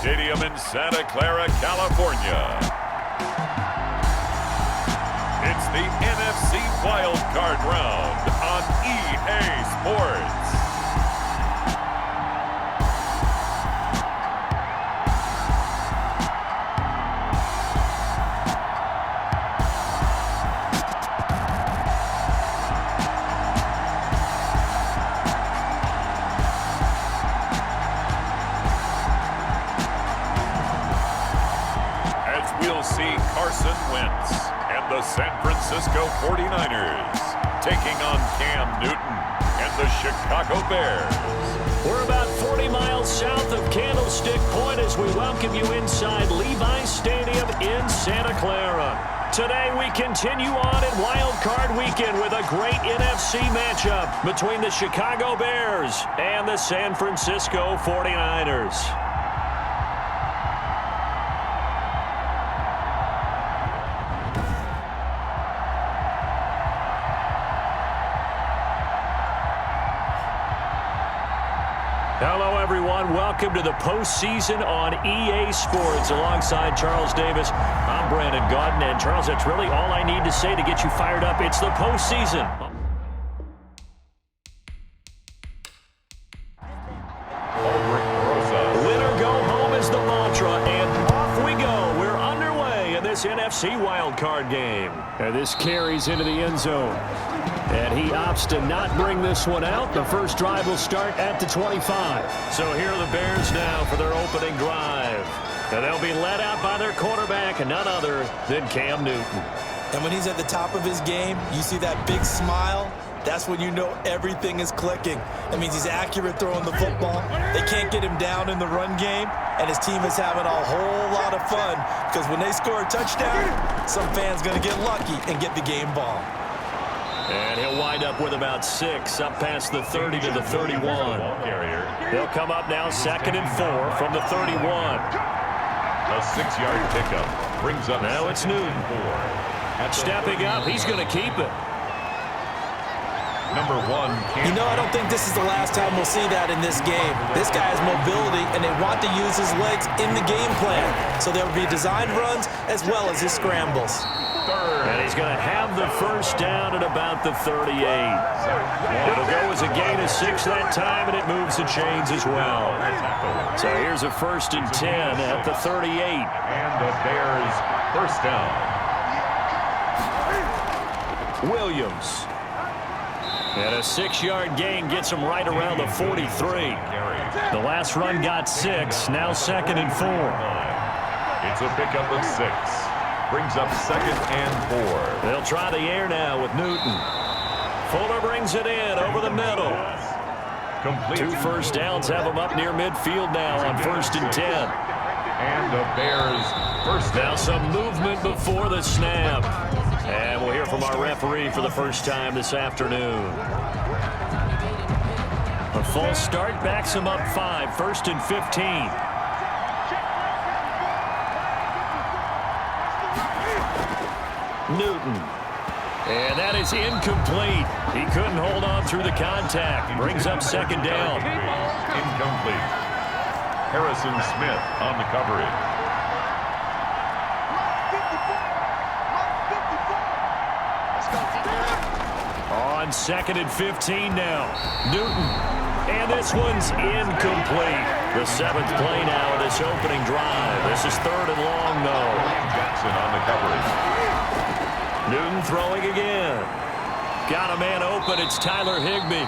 Stadium in Santa Clara, California. It's the NFC Wild Card Round on EA Sports. We'll see Carson Wentz and the San Francisco 49ers taking on Cam Newton and the Chicago Bears. We're about 40 miles south of Candlestick Point as we welcome you inside Levi's Stadium in Santa Clara. Today we continue on in Wild Card Weekend with a great NFC matchup between the Chicago Bears and the San Francisco 49ers. Hello, everyone. Welcome to the postseason on EA Sports. Alongside Charles Davis, I'm Brandon Gaudin. And, Charles, that's really all I need to say to get you fired up. It's the postseason. Winner go home is the mantra, and off we go. We're underway in this NFC wildcard game. And this carries into the end zone. And he opts to not bring this one out. The first drive will start at the 25. So here are the Bears now for their opening drive. And they'll be led out by their quarterback, and none other than Cam Newton. And when he's at the top of his game, you see that big smile. That's when you know everything is clicking. That means he's accurate throwing the football. They can't get him down in the run game, and his team is having a whole lot of fun because when they score a touchdown, some fan's going to get lucky and get the game ball. And he'll wind up with about 6 up past the 30 to the 31. They'll come up now 2nd and 4 from the 31. A 6-yard pickup brings up. Now it's Newton. Stepping up, he's going to keep it. Number 1. You know, I don't think this is the last time we'll see that in this game. This guy has mobility, and they want to use his legs in the game plan. So there will be designed runs as well as his scrambles. And he's going to have the first down at about the 38. It'll go as a gain of 6 that time, and it moves the chains as well. So here's a 1st and 10 at the 38. And the Bears first down. Williams. And a 6-yard gain gets him right around the 43. The last run got 6, now 2nd and 4. It's a pickup of 6. Brings up 2nd and 4. They'll try the air now with Newton. Fuller brings it in over the middle. Complete. 2 first downs have him up near midfield now on 1st and 10. And the Bears first down. Now some movement before the snap. And we'll hear from our referee for the first time this afternoon. A false start backs him up 5, 1st and 15. Newton. And that is incomplete. He couldn't hold on through the contact. Brings up 2nd down. Incomplete. Harrison Smith on the coverage. On 2nd and 15 now. Newton. And this one's incomplete. The 7th play now of this opening drive. This is 3rd and long, though. Jackson on the coverage. Newton throwing again. Got a man open. It's Tyler Higbee.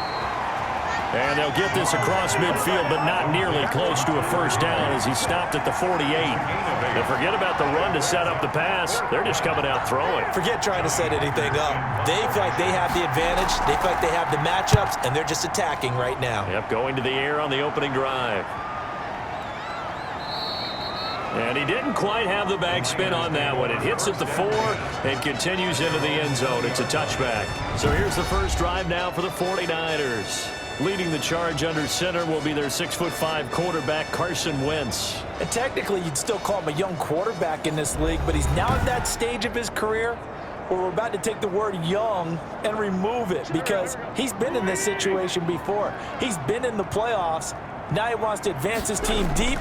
And they'll get this across midfield, but not nearly close to a first down as he stopped at the 48. And forget about the run to set up the pass. They're just coming out throwing. Forget trying to set anything up. They feel like they have the advantage. They feel like they have the matchups, and they're just attacking right now. Yep, going to the air on the opening drive. And he didn't quite have the backspin on that one. It hits at the 4 and continues into the end zone. It's a touchback. So here's the first drive now for the 49ers. Leading the charge under center will be their 6'5" quarterback, Carson Wentz. And technically, you'd still call him a young quarterback in this league, but he's now at that stage of his career where we're about to take the word young and remove it because he's been in this situation before. He's been in the playoffs. Now he wants to advance his team deep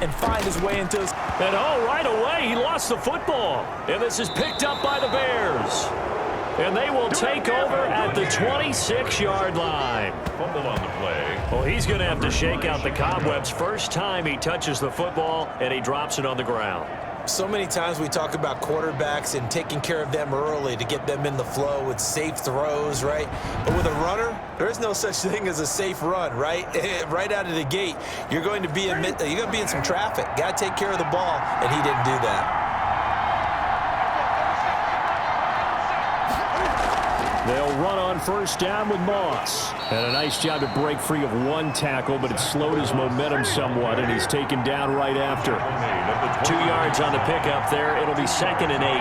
and find his way into his... And right away, he lost the football. And this is picked up by the Bears. And they will take over at the 26-yard line. Fumble on the play. Well, he's going to have to shake out the cobwebs. First time he touches the football, and he drops it on the ground. So many times we talk about quarterbacks and taking care of them early to get them in the flow with safe throws, right? But with a runner, there is no such thing as a safe run, right? Right out of the gate, you're going to be in some traffic. Got to take care of the ball, and he didn't do that. They'll run on first down with Moss. And a nice job to break free of one tackle, but it slowed his momentum somewhat, and he's taken down right after. 2 yards on the pickup there. It'll be 2nd and 8.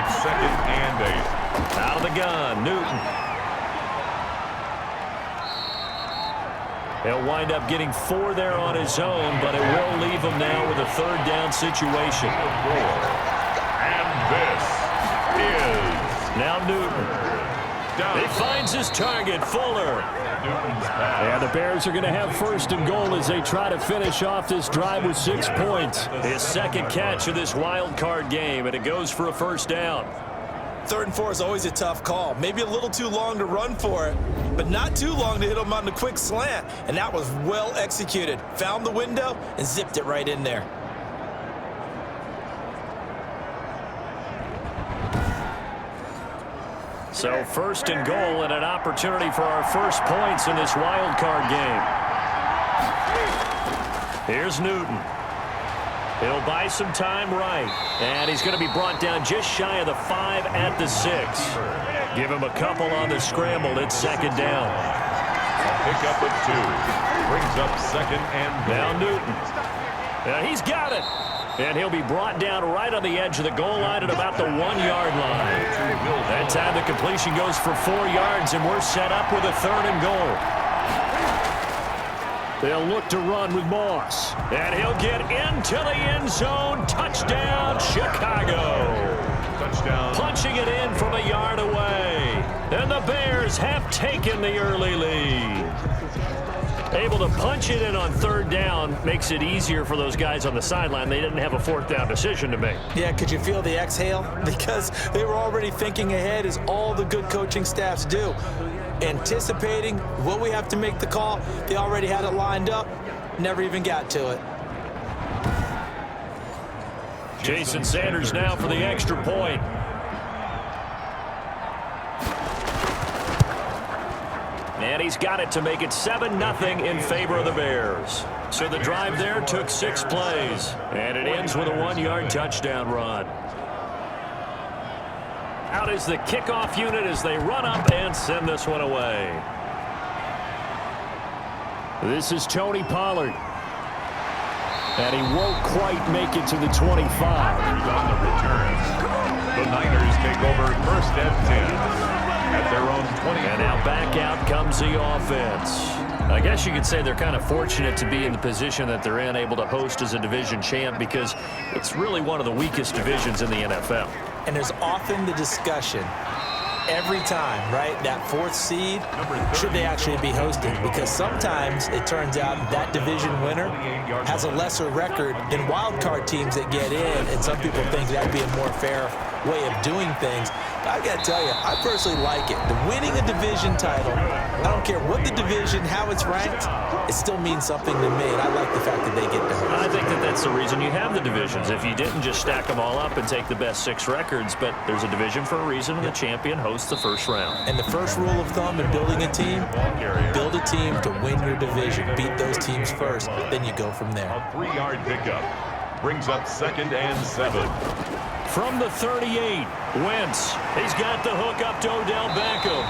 It's 2nd and 8. Out of the gun, Newton. He'll wind up getting 4 there on his own, but it will leave him now with a 3rd down situation. And this is now Newton. He finds his target, Fuller. And the Bears are going to have 1st and goal as they try to finish off this drive with 6 points. His 2nd catch of this wild card game, and it goes for a 1st down. 3rd and 4 is always a tough call. Maybe a little too long to run for it, but not too long to hit him on the quick slant. And that was well executed. Found the window and zipped it right in there. So 1st and goal and an opportunity for our first points in this wild card game. Here's Newton. He'll buy some time right. And he's going to be brought down just shy of the 5 at the 6. Give him a couple on the scramble. It's 2nd down. A pickup of 2. Brings up 2nd and goal. Now Newton. He's got it. And he'll be brought down right on the edge of the goal line at about the 1-yard line. That time the completion goes for 4 yards, and we're set up with a 3rd and goal. They'll look to run with Moss. And he'll get into the end zone. Touchdown, Chicago. Touchdown. Punching it in from a yard away. And the Bears have taken the early lead. Able to punch it in on 3rd down makes it easier for those guys on the sideline. They didn't have a 4th down decision to make. Yeah, could you feel the exhale? Because they were already thinking ahead, as all the good coaching staffs do. Anticipating what we have to make the call. They already had it lined up. Never even got to it. Jason Sanders now for the extra point. And he's got it to make it 7-0 in favor of the Bears. So the drive there took 6 plays. And it ends with a 1-yard touchdown run. Out is the kickoff unit as they run up and send this one away. This is Tony Pollard. And he won't quite make it to the 25. On the return. The Niners take over 1st and 10. At their own 20. And now back out comes the offense. I guess you could say they're kind of fortunate to be in the position that they're in, able to host as a division champ, because it's really one of the weakest divisions in the NFL. And there's often the discussion every time, right? That 4th seed, should they actually be hosting? Because sometimes it turns out that division winner has a lesser record than wild card teams that get in, and some people think that'd be a more fair way of doing things. But I gotta tell you, I personally like it. The winning a division title, I don't care what the division, how it's ranked, it still means something to me, and I like the fact that they get to host. I think that that's the reason you have the divisions. If you didn't just stack them all up and take the best 6 records, but there's a division for a reason, and the champion hosts the 1st round. And the first rule of thumb in building a team, build a team to win your division. Beat those teams first, then you go from there. A 3-yard pickup. Brings up 2nd and 7. From the 38, Wentz. He's got the hook up to Odell Beckham.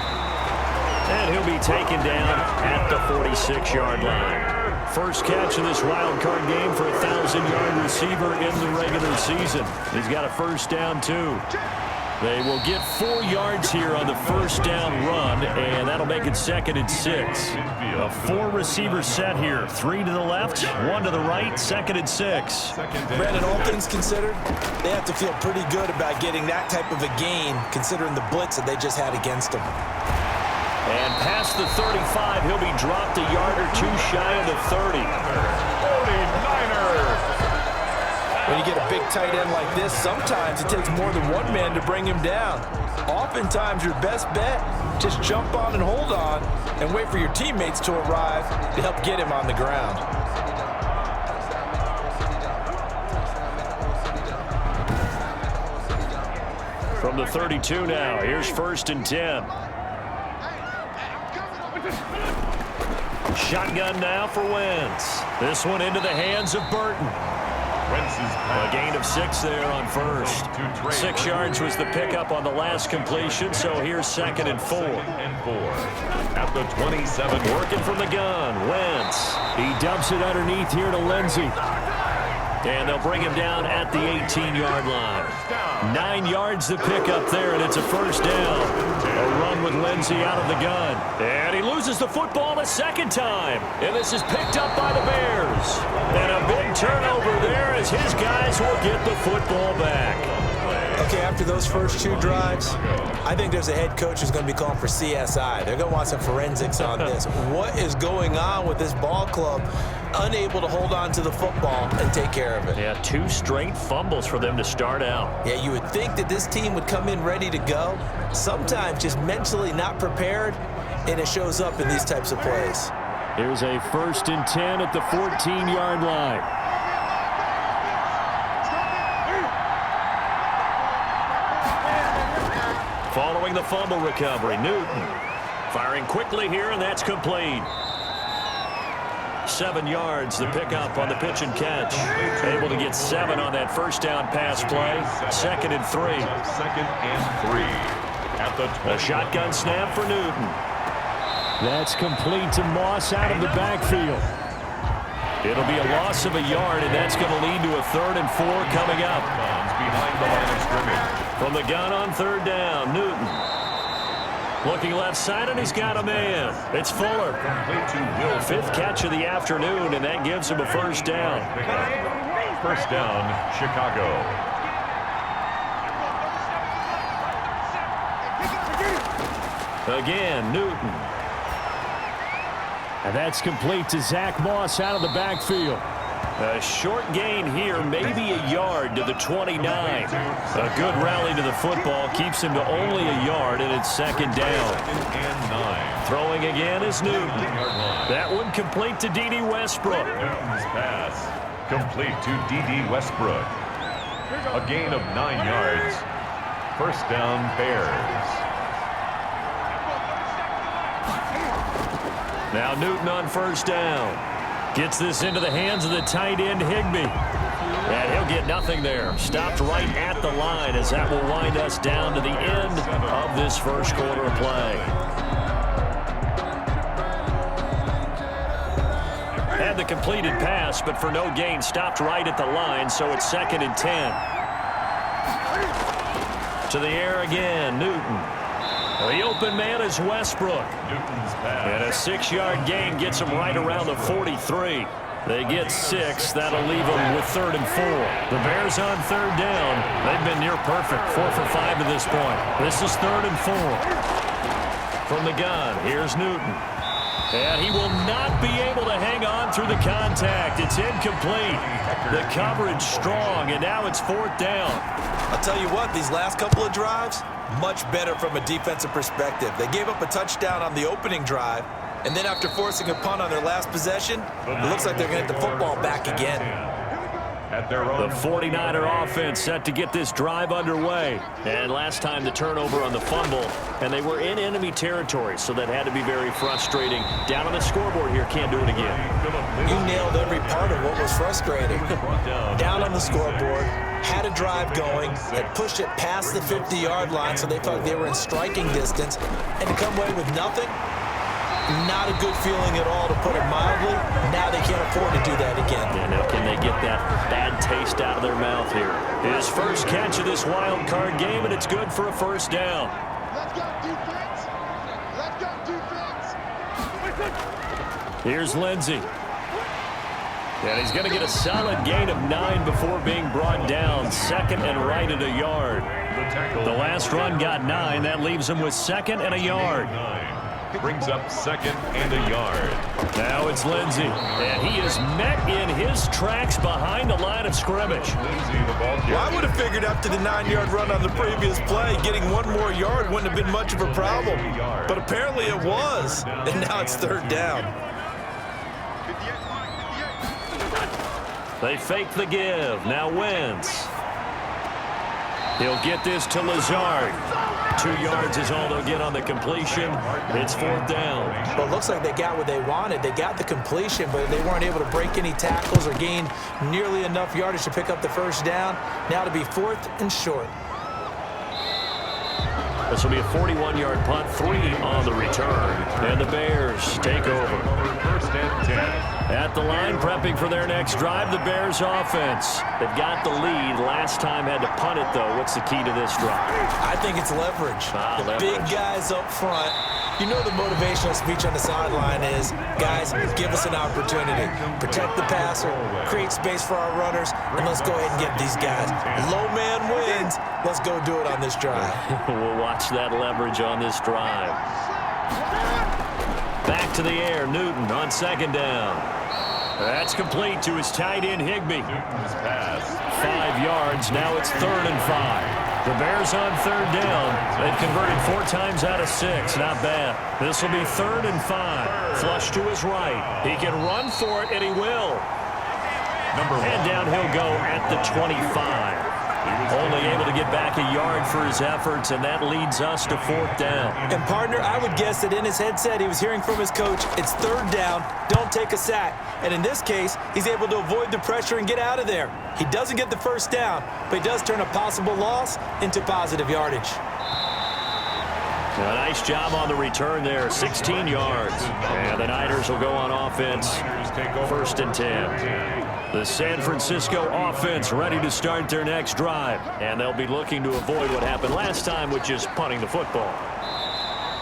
And he'll be taken down at the 46-yard line. First catch of this wild card game for a 1,000-yard receiver in the regular season. He's got a 1st down, too. They will get 4 yards here on the 1st down run, and that'll make it 2nd and 6. A 4-receiver set here. 3 to the left, 1 to the right, 2nd and 6. Brandon, all things considered, they have to feel pretty good about getting that type of a gain, considering the blitz that they just had against them. And past the 35, he'll be dropped a yard or 2 shy of the 30. 49ers tight end like this, sometimes it takes more than one man to bring him down. Oftentimes, your best bet, just jump on and hold on and wait for your teammates to arrive to help get him on the ground. From the 32 now, here's 1st and 10. Shotgun now for Wentz. This one into the hands of Burton. A gain of 6 there on 1st. 6 yards was the pickup on the last completion, so here's 2nd and 4. At the 27. Working from the gun, Wentz. He dumps it underneath here to Lindsey. And they'll bring him down at the 18-yard line. 9 yards to pick up there, and it's a 1st down. A run with Lindsey out of the gun. And he loses the football a 2nd time. And this is picked up by the Bears. And a big turnover there as his guys will get the football back. Okay, after those first 2 drives, I think there's a head coach who's going to be calling for CSI. They're going to want some forensics on this. What is going on with this ball club? Unable to hold on to the football and take care of it. Yeah, 2 straight fumbles for them to start out. Yeah, you would think that this team would come in ready to go. Sometimes just mentally not prepared, and it shows up in these types of plays. Here's a 1st and 10 at the 14-yard line. Following the fumble recovery, Newton firing quickly here, and that's complete. 7 yards, the pickup on the pitch and catch. Able to get 7 on that 1st down pass play. 2nd and 3. 2nd and 3. At the 20. A shotgun snap for Newton. That's complete to Moss out of the backfield. It'll be a loss of a yard, and that's going to lead to a 3rd and 4 coming up. Behind the line of scrimmage. From the gun on 3rd down, Newton. Looking left side, and he's got a man. It's Fuller. 5th catch of the afternoon, and that gives him a 1st down. 1st down, Chicago. Again, Newton. And that's complete to Zach Moss out of the backfield. A short gain here, maybe a yard to the 29. A good rally to the football keeps him to only a yard, and it's 2nd down. 2nd and 9. Throwing again is Newton. That one complete to D.D. Westbrook. Newton's pass complete to D.D. Westbrook. A gain of 9 yards. 1st down, Bears. Now Newton on 1st down. Gets this into the hands of the tight end, Higbee. And he'll get nothing there. Stopped right at the line as that will wind us down to the end of this 1st quarter of play. Had the completed pass, but for no gain, stopped right at the line, so it's 2nd and 10. To the air again, Newton. The open man is Westbrook. Newton's pass. And a 6-yard gain gets them right around the 43. They get 6. That'll leave them with 3rd and 4. The Bears on 3rd down. They've been near perfect. 4 for 5 to this point. This is 3rd and 4. From the gun, here's Newton. And he will not be able to hang on through the contact. It's incomplete. The coverage strong, and now it's 4th down. I'll tell you what, these last couple of drives, much better from a defensive perspective. They gave up a touchdown on the opening drive, and then after forcing a punt on their last possession, it looks like they're going to get the football back again. At their own The 49er offense set to get this drive underway. And last time the turnover on the fumble, and they were in enemy territory, so that had to be very frustrating. Down on the scoreboard here, can't do it again. You nailed every part of what was frustrating. Down on the scoreboard, had a drive going, had pushed it past the 50-yard line, so they thought they were in striking distance, and to come away with nothing, not a good feeling at all, to put it mildly. Now they can't afford to do that again. Yeah, now can they get that bad taste out of their mouth here? His 1st catch of this wild card game, and it's good for a 1st down. Let's go, defense. Let's go, defense. Here's Lindsey. And he's going to get a solid gain of 9 before being brought down. 2nd and right at a yard. The last run got 9. That leaves him with 2nd and a yard. brings up 2nd and a yard. Now it's Lindsey, and he is met in his tracks behind the line of scrimmage. Well, I would have figured after the 9-yard run on the previous play, getting one more yard wouldn't have been much of a problem. But apparently it was, and now it's 3rd down. They fake the give. Now Wentz. He'll get this to Lazard. 2 yards is all they'll get on the completion. It's 4th down. Well, it looks like they got what they wanted. They got the completion, but they weren't able to break any tackles or gain nearly enough yardage to pick up the 1st down. Now to be 4th and short. This will be a 41-yard punt, 3 on the return. And the Bears take over. 1st and 10. At the line, prepping for their next drive, the Bears offense. They've got the lead. Last time had to punt it, though. What's the key to this drive? I think it's leverage. The big guys up front. You know the motivational speech on the sideline is, guys, give us an opportunity. Protect the passer, create space for our runners, and let's go ahead and get these guys. Low man wins. Let's go do it on this drive. We'll watch that leverage on this drive. Back to the air, Newton on 2nd down. That's complete to his tight end, Higbee. Newton's pass. 5 yards, now it's 3rd and 5. The Bears on 3rd down. They've converted 4 times out of 6. Not bad. This will be 3rd and 5. Flush to his right. He can run for it, and he will. And down he'll go at the 25. Only able to get back a yard for his efforts, and that leads us to 4th down. And, partner, I would guess that in his headset he was hearing from his coach, it's 3rd down, don't take a sack. And in this case, he's able to avoid the pressure and get out of there. He doesn't get the 1st down, but he does turn a possible loss into positive yardage. A nice job on the return there, 16 yards. And the Niners will go on offense, 1st and 10. The San Francisco offense ready to start their next drive. And they'll be looking to avoid what happened last time, which is punting the football.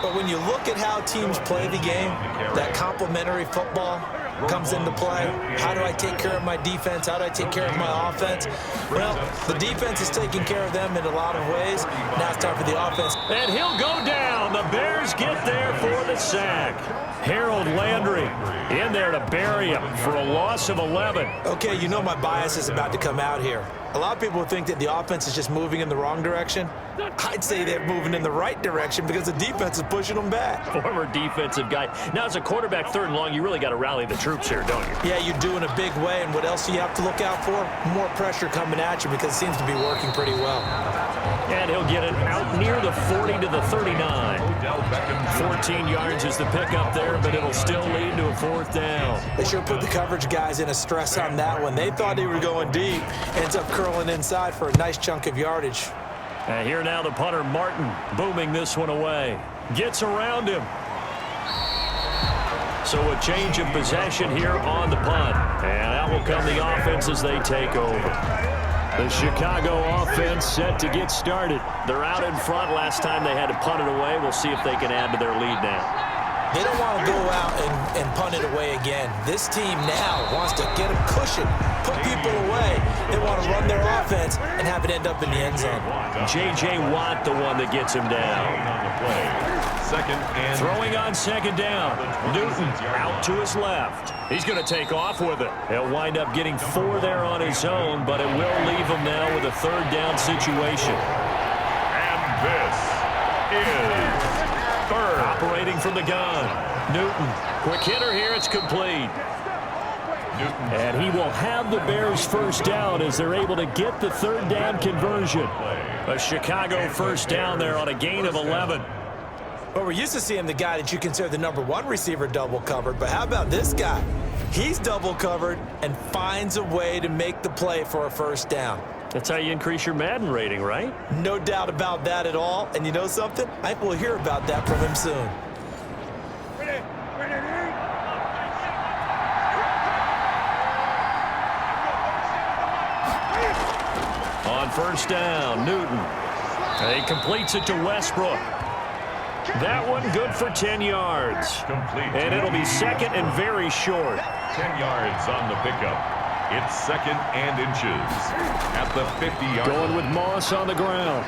But when you look at how teams play the game, that complementary football comes into play. How do I take care of my defense? How do I take care of my offense? Well, the defense is taking care of them in a lot of ways. Now it's time for the offense. And he'll go down. The Bears get there for the sack. Harold Landry in there to bury him for a loss of 11. Okay, you know my bias is about to come out here. A lot of people think that the offense is just moving in the wrong direction. I'd say they're moving in the right direction because the defense is pushing them back. Former defensive guy. Now, as a quarterback 3rd and long, you really got to rally the troops here, don't you? Yeah, you do in a big way. And what else do you have to look out for? More pressure coming at you because it seems to be working pretty well. And he'll get it out near the 40 to the 39. 14 yards is the pickup there, but it'll still lead to a 4th down. They sure put the coverage guys in a stress on that one. They thought they were going deep. Ends up curling inside for a nice chunk of yardage. And here now the punter, Martin, booming this one away. Gets around him. So a change of possession here on the punt. And out will come the offense as they take over. The Chicago offense set to get started. They're out in front. Last time they had to punt it away. We'll see if they can add to their lead now. They don't want to go out and punt it away again. This team now wants to get a cushion, put people away. They want to run their offense and have it end up in the end zone. J.J. Watt, the one that gets him down. 2nd and throwing on 2nd down. Newton out to his left. He's going to take off with it. He'll wind up getting 4 there on his own, but it will leave him now with a 3rd down situation. And this is 3rd. Operating from the gun. Newton, quick hitter here. It's complete. And he will have the Bears 1st down as they're able to get the 3rd down conversion. A Chicago 1st down there on a gain of 11. Well, we're used to seeing the guy that you consider the #1 receiver double covered, but how about this guy? He's double covered and finds a way to make the play for a 1st down. That's how you increase your Madden rating, right? No doubt about that at all. And you know something? I think we'll hear about that from him soon. On 1st down, Newton. He completes it to Westbrook. That one good for 10 yards. Complete. And it'll be 2nd and very short. 10 yards on the pickup. It's 2nd and inches at the 50-yard line. Going with Moss on the ground.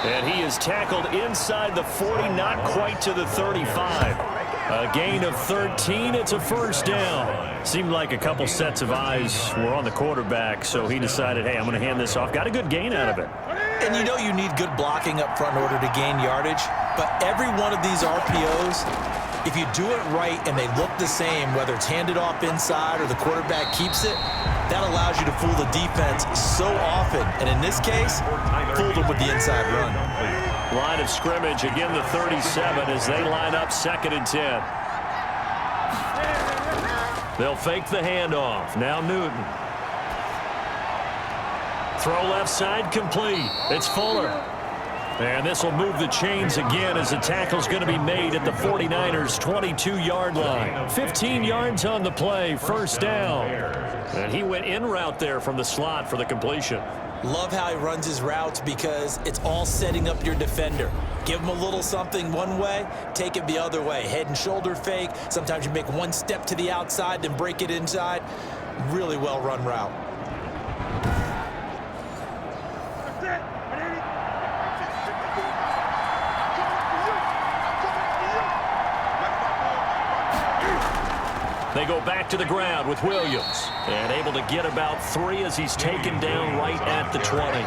And he is tackled inside the 40, not quite to the 35. A gain of 13. It's a first down. Seemed like a couple sets of eyes were on the quarterback, so he decided, hey, I'm going to hand this off. Got a good gain out of it. And you know you need good blocking up front in order to gain yardage, but every one of these RPOs, if you do it right and they look the same, whether it's handed off inside or the quarterback keeps it, that allows you to fool the defense so often. And in this case, fooled them with the inside run. Line of scrimmage, again the 37 as they line up 2nd and 10. They'll fake the handoff. Now Newton. Throw left side complete. It's Fuller. And this will move the chains again as the tackle's going to be made at the 49ers' 22-yard line. 15 yards on the play, first down. And he went in route there from the slot for the completion. Love how he runs his routes because it's all setting up your defender. Give him a little something one way, take it the other way. Head and shoulder fake. Sometimes you make one step to the outside, then break it inside. Really well-run route. They go back to the ground with Williams. And able to get about 3 as he's taken down right at the 20.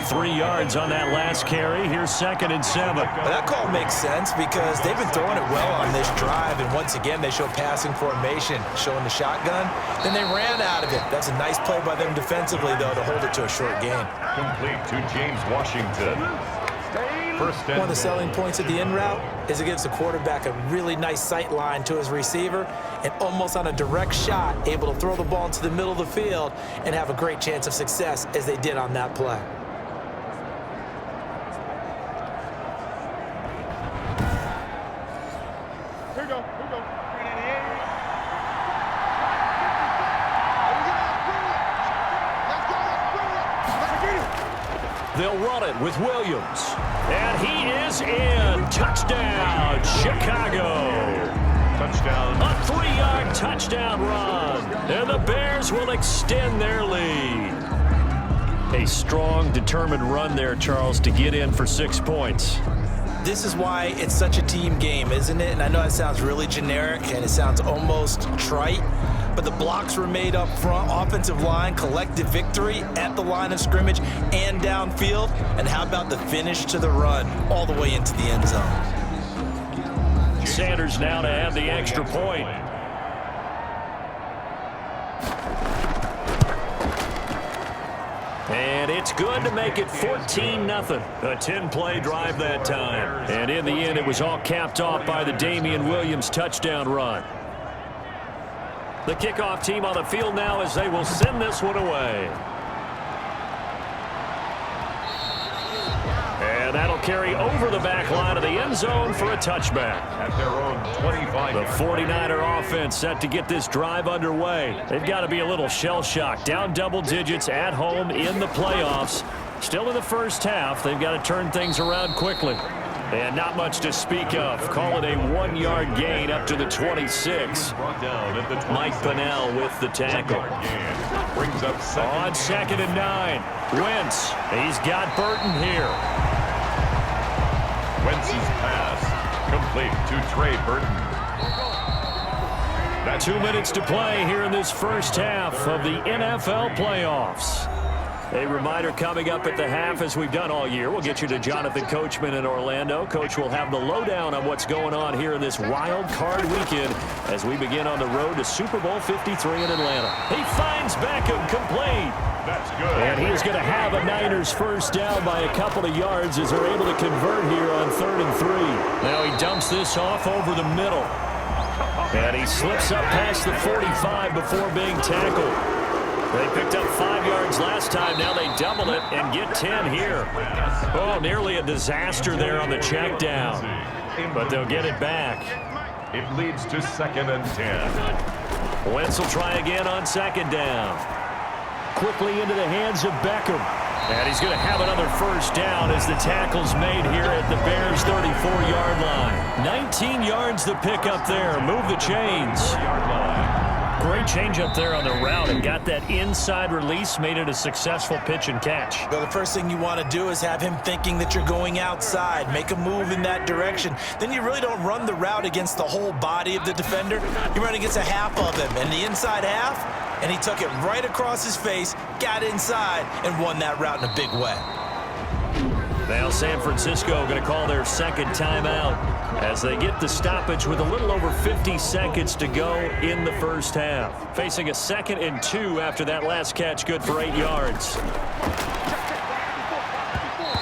3 yards on that last carry. Here's 2nd and 7. Well, that call makes sense because they've been throwing it well on this drive. And once again, they show passing formation, showing the shotgun. Then they ran out of it. That's a nice play by them defensively, though, to hold it to a short gain. Complete to James Washington. First One of the selling points of the in route is it gives the quarterback a really nice sight line to his receiver and almost on a direct shot able to throw the ball into the middle of the field and have a great chance of success as they did on that play. Here we go. They'll run it with Williams. And he is in. Touchdown, Chicago. touchdown. A 3-yard touchdown run. And the Bears will extend their lead. A strong, determined run there, Charles, to get in for 6 points. This is why it's such a team game, isn't it? And I know that sounds really generic and it sounds almost trite, but the blocks were made up front, offensive line, collective victory at the line of scrimmage and downfield. And how about the finish to the run all the way into the end zone? Sanders now to have the extra point. And it's good to make it 14-0. A 10-play drive that time. And in the end, it was all capped off by the Damian Williams touchdown run. The kickoff team on the field now as they will send this one away. And that'll carry over the back line of the end zone for a touchback. At their own 25. The 49er offense set to get this drive underway. They've got to be a little shell-shocked. Down double digits at home in the playoffs. Still in the first half. They've got to turn things around quickly. And not much to speak of. Call it a 1-yard gain up to the 26. Mike Pennell with the tackle. Brings up On 2nd and 9. Wentz. He's got Burton here. Wentz's pass complete to Trey Burton. 2 minutes to play here in this first half of the NFL playoffs. A reminder coming up at the half, as we've done all year. We'll get you to Jonathan Coachman in Orlando. Coach will have the lowdown on what's going on here in this wild card weekend as we begin on the road to Super Bowl 53 in Atlanta. He finds Beckham complete. That's good. And he's going to have a Niners first down by a couple of yards as they're able to convert here on 3rd and 3. Now he dumps this off over the middle. And he slips up past the 45 before being tackled. They picked up 5 yards last time. Now they double it and get 10 here. Oh, nearly a disaster there on the check down. But they'll get it back. It leads to 2nd and 10. Wentz will try again on 2nd down. Quickly into the hands of Beckham. And he's going to have another first down as the tackle's made here at the Bears' 34-yard line. 19 yards the pick up there. Move the chains. Great change up there on the route and got that inside release, made it a successful pitch and catch. Well, the first thing you want to do is have him thinking that you're going outside, make a move in that direction. Then you really don't run the route against the whole body of the defender. You run against a half of him, and the inside half, and he took it right across his face, got inside, and won that route in a big way. Now San Francisco going to call their second timeout as they get the stoppage with a little over 50 seconds to go in the first half. Facing a 2nd and 2 after that last catch, good for 8 yards.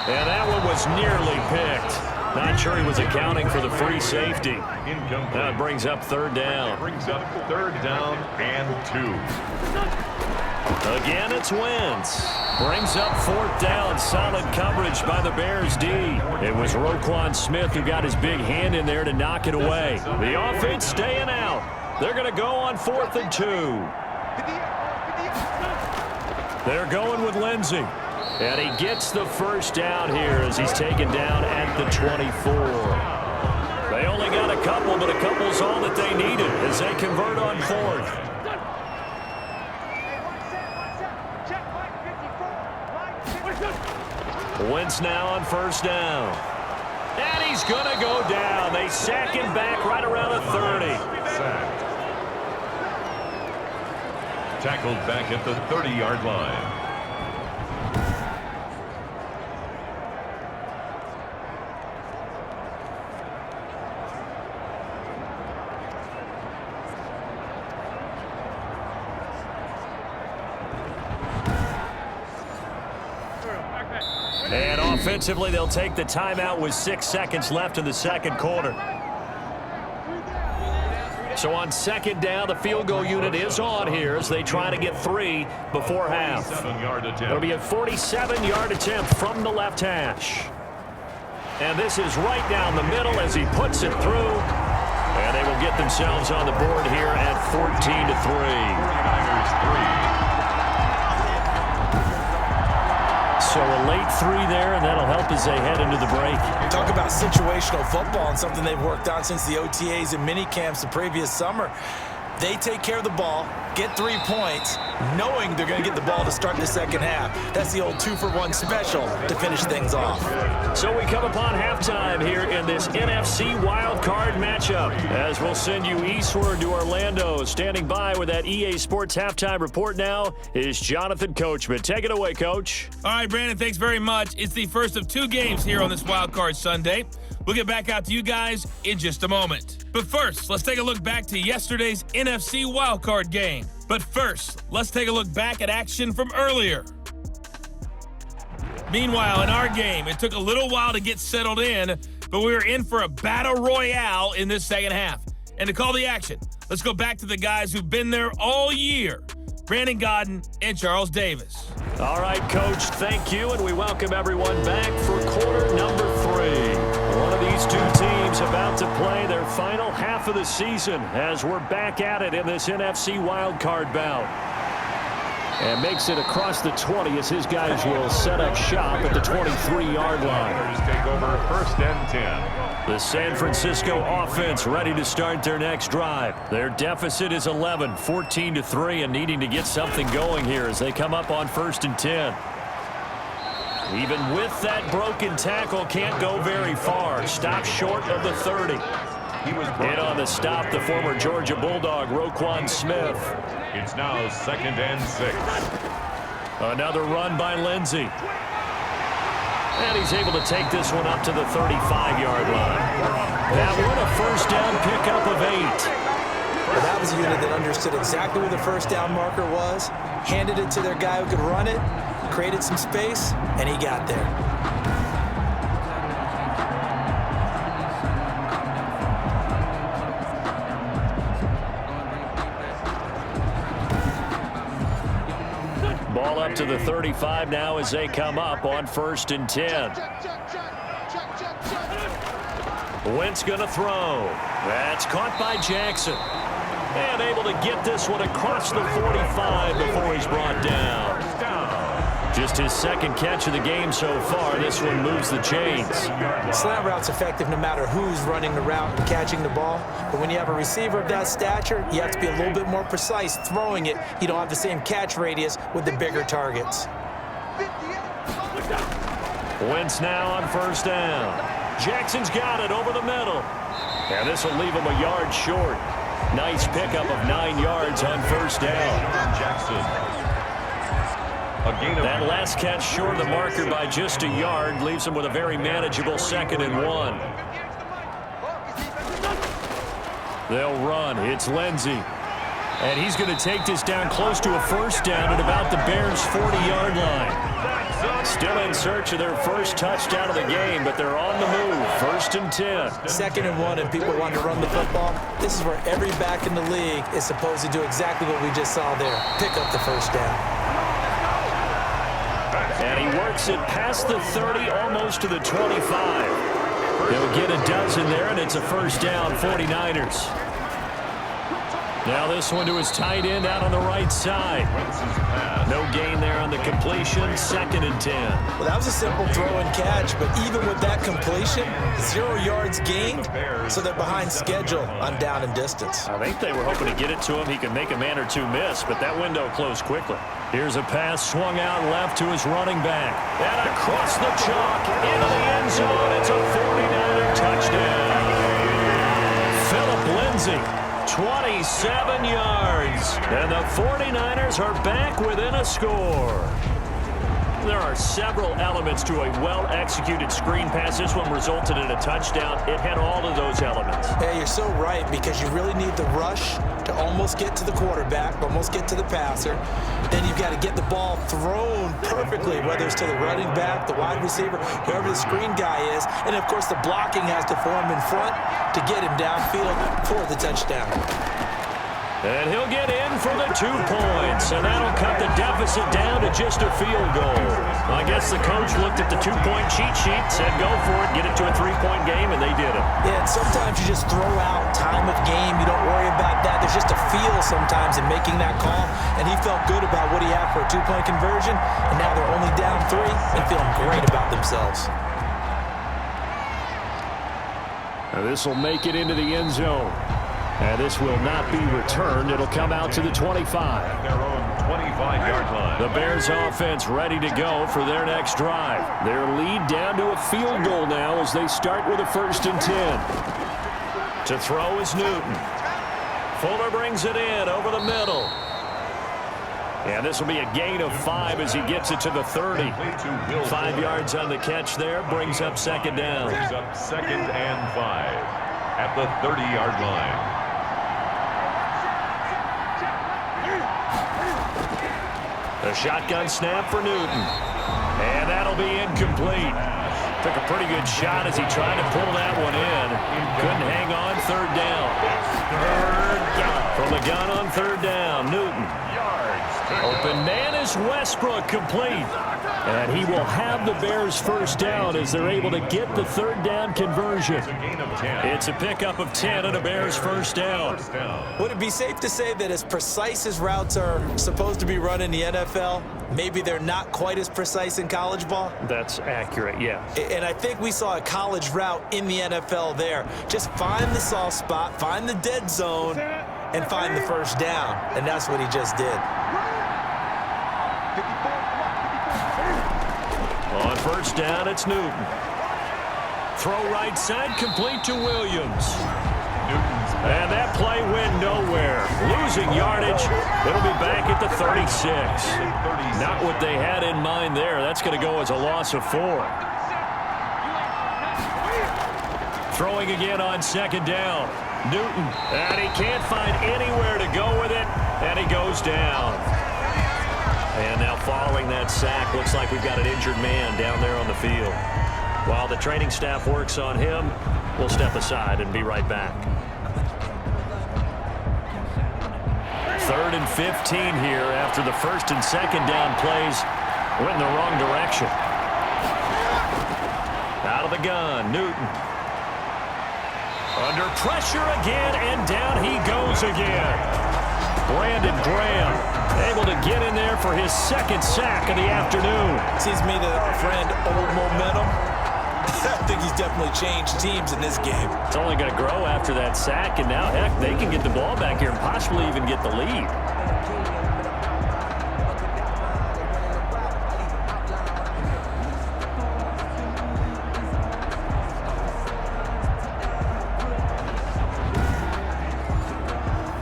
And that one was nearly picked. Not sure he was accounting for the free safety. Now it brings up 3rd down. Brings up 3rd down and 2. Again, it's Wentz. Brings up 4th down. Solid coverage by the Bears D. It was Roquan Smith who got his big hand in there to knock it away. The offense staying out. They're going to go on 4th and 2. They're going with Lindsey. And he gets the first down here as he's taken down at the 24. They only got a couple, but a couple's all that they needed as they convert on 4th. Wentz now on 1st down. And he's going to go down. They sack him back right around the 30. Sacked. Tackled back at the 30-yard line. And offensively, they'll take the timeout with 6 seconds left in the second quarter. So on 2nd down, the field goal unit is on here as they try to get 3 before half. It'll be a 47-yard attempt from the left hash. And this is right down the middle as he puts it through. And they will get themselves on the board here at 14-3. So a late 3 there, and that'll help as they head into the break. Talk about situational football and something they've worked on since the OTAs and mini camps the previous summer. They take care of the ball, get 3 points, knowing they're going to get the ball to start the second half. That's the old 2-for-1 special to finish things off. So we come upon halftime here in this NFC wildcard matchup as we'll send you eastward to Orlando. Standing by with that EA Sports halftime report now is Jonathan Coachman. Take it away, Coach. All right, Brandon, thanks very much. It's the first of 2 games here on this wildcard Sunday. We'll get back out to you guys in just a moment. But first, let's take a look back to yesterday's NFC wildcard game. But first, let's take a look back at action from earlier. Meanwhile, in our game, it took a little while to get settled in, but we were in for a battle royale in this second half. And to call the action, let's go back to the guys who've been there all year, Brandon Godden and Charles Davis. All right, Coach, thank you, and we welcome everyone back for quarter number 3. One of these 2 teams about to play their final half of the season as we're back at it in this NFC wildcard bout. And makes it across the 20 as his guys will set up shop at the 23-yard line. Take over 1st and 10. The San Francisco offense ready to start their next drive. Their deficit is 11, 14-3, and needing to get something going here as they come up on 1st and 10. Even with that broken tackle, can't go very far. Stop short of the 30. In on the stop, the former Georgia Bulldog, Roquan Smith. It's now 2nd and 6. Another run by Lindsey. And he's able to take this one up to the 35-yard line. That one a first down pickup of 8. Well, that was a unit that understood exactly where the first down marker was, handed it to their guy who could run it, created some space, and he got there. Ball up to the 35 now as they come up on 1st and 10. Wentz going to throw. That's caught by Jackson. And able to get this one across the 45 before he's brought down. Just his second catch of the game so far. This one moves the chains. Slant route's effective no matter who's running the route and catching the ball. But when you have a receiver of that stature, you have to be a little bit more precise throwing it. You don't have the same catch radius with the bigger targets. Wentz now on first down. Jackson's got it over the middle. And this will leave him a yard short. Nice pickup of 9 yards on first down. That last catch short of the marker by just a yard leaves him with a very manageable 2nd and 1. They'll run. It's Lindsey. And he's going to take this down close to a first down at about the Bears' 40-yard line. Still in search of their first touchdown of the game, but they're on the move. 1st and 10. 2nd and 1, and people want to run the football. This is where every back in the league is supposed to do exactly what we just saw there. Pick up the first down. And he works it past the 30, almost to the 25. He'll get a dozen there, and it's a first down, 49ers. Now this one to his tight end out on the right side. No gain there on the completion, 2nd and 10. Well, that was a simple throw and catch, but even with that completion, 0 yards gained, so they're behind schedule on down and distance. I think they were hoping to get it to him. He could make a man or two miss, but that window closed quickly. Here's a pass swung out left to his running back. And across the chalk, into the end zone. It's a 49er touchdown. Philip Lindsay. 27 yards, and the 49ers are back within a score. There are several elements to a well-executed screen pass. This one resulted in a touchdown. It had all of those elements. Yeah, you're so right, because you really need the rush to almost get to the quarterback, almost get to the passer. Then you've got to get the ball thrown perfectly, whether it's to the running back, the wide receiver, whoever the screen guy is. And, of course, the blocking has to form in front to get him downfield for the touchdown. And he'll get in for the 2 points, and that'll cut the deficit down to just a field goal. I guess the coach looked at the 2-point cheat sheet, said go for it, get it to a 3-point game, and they did it. Yeah, and sometimes you just throw out time of game. You don't worry about that. There's just a feel sometimes in making that call, and he felt good about what he had for a 2-point conversion, and now they're only down 3 and feeling great about themselves. Now this will make it into the end zone. And this will not be returned. It'll come out to the 25. Their own 25-yard line. The Bears offense ready to go for their next drive. Their lead down to a field goal now as they start with a 1st and 10. To throw is Newton. Fuller brings it in over the middle. And this will be a gain of 5 as he gets it to the 30. 5 yards on the catch there. Brings up 2nd down. Brings up 2nd and 5 at the 30-yard line. The shotgun snap for Newton. And that'll be incomplete. Took a pretty good shot as he tried to pull that one in. Couldn't hang on. 3rd down. From the gun on 3rd down, Newton. Open man is Westbrook, complete. And he will have the Bears' first down as they're able to get the 3rd down conversion. It's a pickup of 10 and a Bears' first down. Would it be safe to say that as precise as routes are supposed to be run in the NFL, maybe they're not quite as precise in college ball? That's accurate, yeah. And I think we saw a college route in the NFL there. Just find the soft spot, find the dead zone, and find the first down. And that's what he just did. On first down, it's Newton. Throw right side, complete to Williams. And that play went nowhere. Losing yardage. It'll be back at the 36. Not what they had in mind there. That's going to go as a loss of 4. Throwing again on 2nd down. Newton. And he can't find anywhere to go with it. And he goes down. And now following that sack, looks like we've got an injured man down there on the field. While the training staff works on him, we'll step aside and be right back. 3rd and 15 here after the 1st and 2nd down plays went in the wrong direction. Out of the gun, Newton. Under pressure again, and down he goes again. Brandon Graham able to get in there for his second sack of the afternoon. Seems to me that our friend Old Momentum, I think he's definitely changed teams in this game. It's only going to grow after that sack, and now, heck, they can get the ball back here and possibly even get the lead.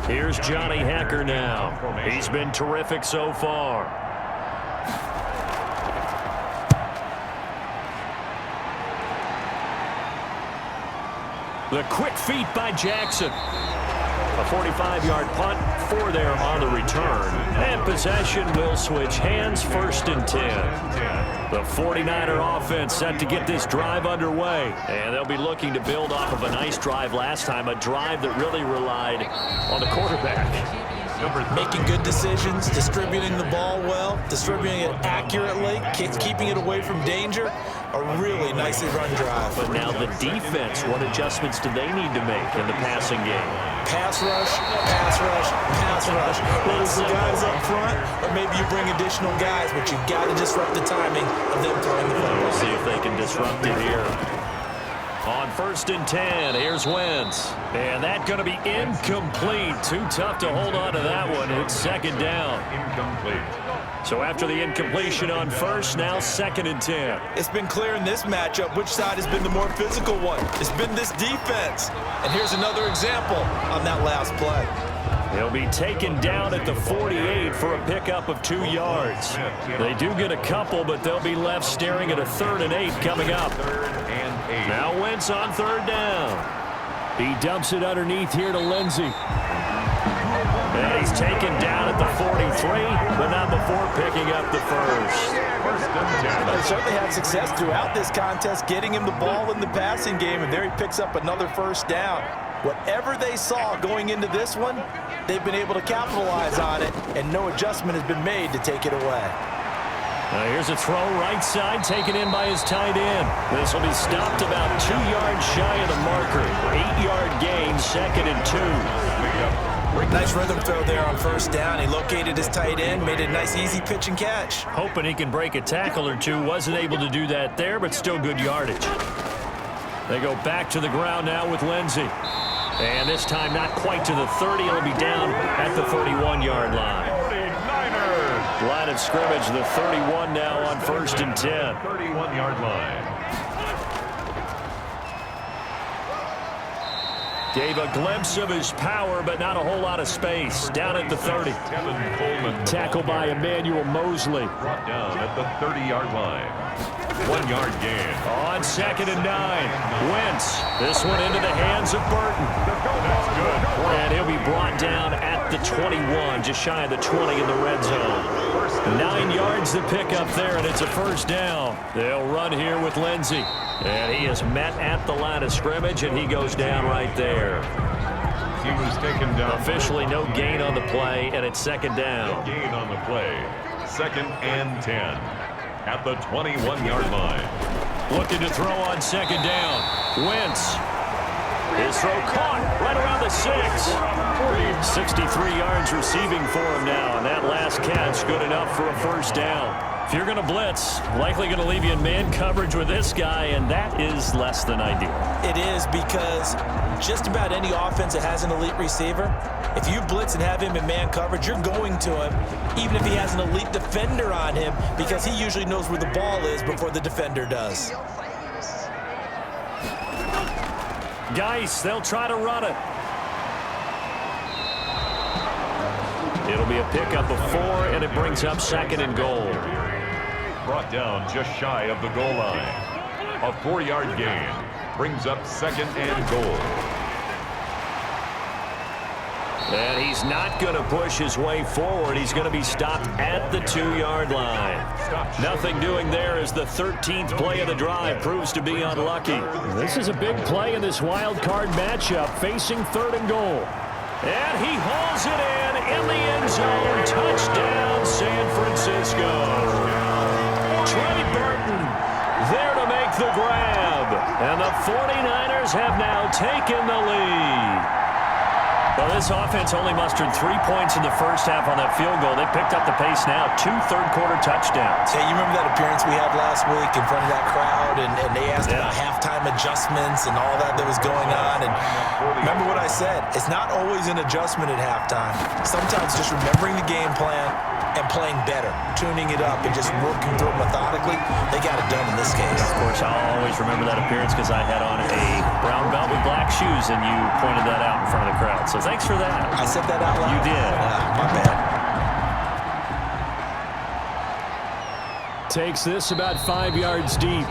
Here's Johnny Hacker now. He's been terrific so far. The quick feet by Jackson. A 45-yard punt, 4 there on the return. And possession will switch hands, 1st and 10. The 49er offense set to get this drive underway. And they'll be looking to build off of a nice drive last time, a drive that really relied on the quarterback. Making good decisions, distributing the ball well, distributing it accurately, keeping it away from danger. A really nicely run drive. But now the defense, what adjustments do they need to make in the passing game? Pass rush, pass rush, pass rush. Whether it's the guys up front, or maybe you bring additional guys, but you've got to disrupt the timing of them throwing the football. We'll see if they can disrupt it here. On 1st and 10, here's Wentz. And that's going to be incomplete. Too tough to hold on to that one. It's 2nd down. Incomplete. So after the incompletion on 1st, now 2nd and 10. It's been clear in this matchup which side has been the more physical one. It's been this defense. And here's another example on that last play. He'll be taken down at the 48 for a pickup of 2 yards. They do get a couple, but they'll be left staring at a 3rd and 8 coming up. 3rd and 8. Now Wentz on 3rd down. He dumps it underneath here to Lindsey. And he's taken down at the 43, but not before picking up the 1st. They certainly had success throughout this contest, getting him the ball in the passing game, and there he picks up another 1st down. Whatever they saw going into this one, they've been able to capitalize on it, and no adjustment has been made to take it away. Now here's a throw right side, taken in by his tight end. This will be stopped about 2 yards shy of the marker. 8-yard gain, 2nd and 2. Nice rhythm throw there on 1st down. He located his tight end, made a nice easy pitch and catch. Hoping he can break a tackle or two. Wasn't able to do that there, but still good yardage. They go back to the ground now with Lindsey. And this time not quite to the 30. He'll be down at the 31-yard line. 49ers. Line of scrimmage, the 31 now on 1st and 10. 31-yard line. Gave a glimpse of his power, but not a whole lot of space. Down at the 30. Tackle by Emmanuel Mosley. Brought down at the 30-yard line. 1-yard gain. On 2nd and 9. Wentz. This one into the hands of Burton. That's good. And he'll be brought down at the 21, just shy of the 20 in the red zone. 9 yards to pick up there, and it's a 1st down. They'll run here with Lindsey. And he is met at the line of scrimmage, and he goes down right there. He was taken down. Officially no gain on the play, and it's 2nd down. Gain on the play. 2nd and 10 at the 21-yard line. Looking to throw on 2nd down. Wentz. His throw caught right around the 6. 63 yards receiving for him now, and that last catch good enough for a 1st down. If you're going to blitz, likely going to leave you in man coverage with this guy, and that is less than ideal. It is, because just about any offense that has an elite receiver, if you blitz and have him in man coverage, you're going to him, even if he has an elite defender on him, because he usually knows where the ball is before the defender does. Geis, they'll try to run it. It'll be a pickup of 4, and it brings up 2nd and goal. Brought down just shy of the goal line. A 4-yard gain brings up 2nd and goal. And he's not going to push his way forward. He's going to be stopped at the 2-yard line. Nothing doing there as the 13th play of the drive proves to be unlucky. This is a big play in this wild card matchup, facing 3rd and goal. And he hauls it in the end zone. Touchdown, San Francisco. Trey Burton there to make the grab. And the 49ers have now taken the lead. Well, this offense only mustered 3 points in the first half on that field goal. They picked up the pace now. 2 third-quarter touchdowns. Hey, you remember that appearance we had last week in front of that crowd, and they asked about halftime adjustments and all that was going on. And remember what I said. It's not always an adjustment at halftime. Sometimes just remembering the game plan and playing better, tuning it up, and just working through it methodically. They got it done in this case. Of course, I'll always remember that appearance because I had on a brown belt with black shoes, and you pointed that out in front of the crowd. So thanks for that. I said that out loud? You did. My bad. Takes this about 5 yards deep.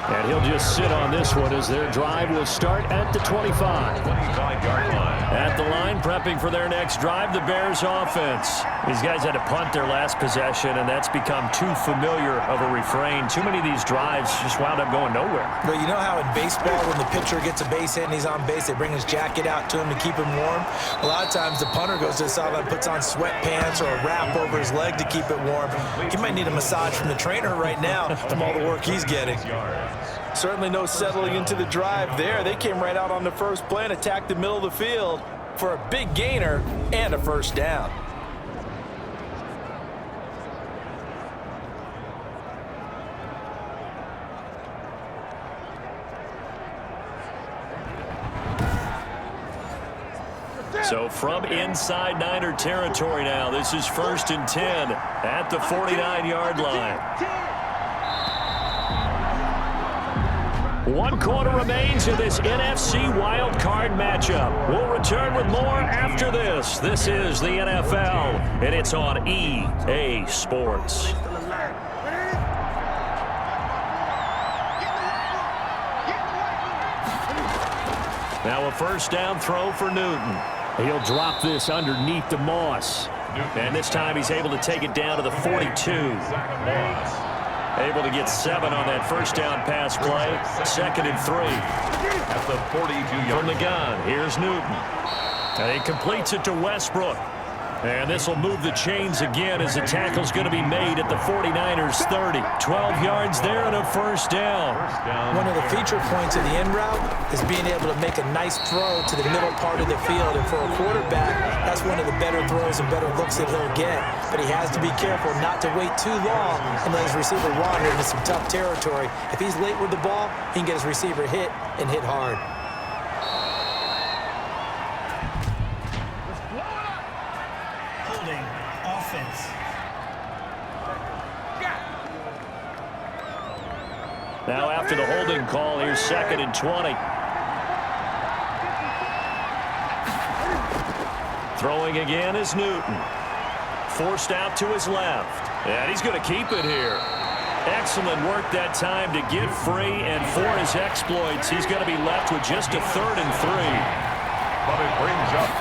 And he'll just sit on this one as their drive will start at the 25. 25-yard line. At the line, prepping for their next drive, the Bears offense. These guys had to punt their last possession, and that's become too familiar of a refrain. Too many of these drives just wound up going nowhere. But you know how in baseball, when the pitcher gets a base hit and he's on base, they bring his jacket out to him to keep him warm? A lot of times the punter goes to the sideline, puts on sweatpants or a wrap over his leg to keep it warm. He might need a massage from the trainer right now from all the work he's getting. Certainly no settling into the drive there. They came right out on the first play and attacked the middle of the field for a big gainer and a first down. So from inside Niner territory now, this is 1st and 10 at the 49-yard line. 1 quarter remains in this NFC Wild Card matchup. We'll return with more after this. This is the NFL, and it's on EA Sports. Now a first down throw for Newton. He'll drop this underneath the Moss. And this time he's able to take it down to the 42. Able to get 7 on that first down pass play. 2nd and 3. At the 42-yard From the gun, here's Newton. And he completes it to Westbrook. And this will move the chains again as the tackle's going to be made at the 49ers 30. 12 yards there and a first down. One of the feature points of the end route is being able to make a nice throw to the middle part of the field. And for a quarterback, that's one of the better throws and better looks that he'll get. But he has to be careful not to wait too long and let his receiver wander into some tough territory. If he's late with the ball, he can get his receiver hit and hit hard. Now after the holding call, here's 2nd and 20. Throwing again is Newton. Forced out to his left. And he's going to keep it here. Excellent work that time to get free, and for his exploits, he's going to be left with just a 3rd and 3. But it brings up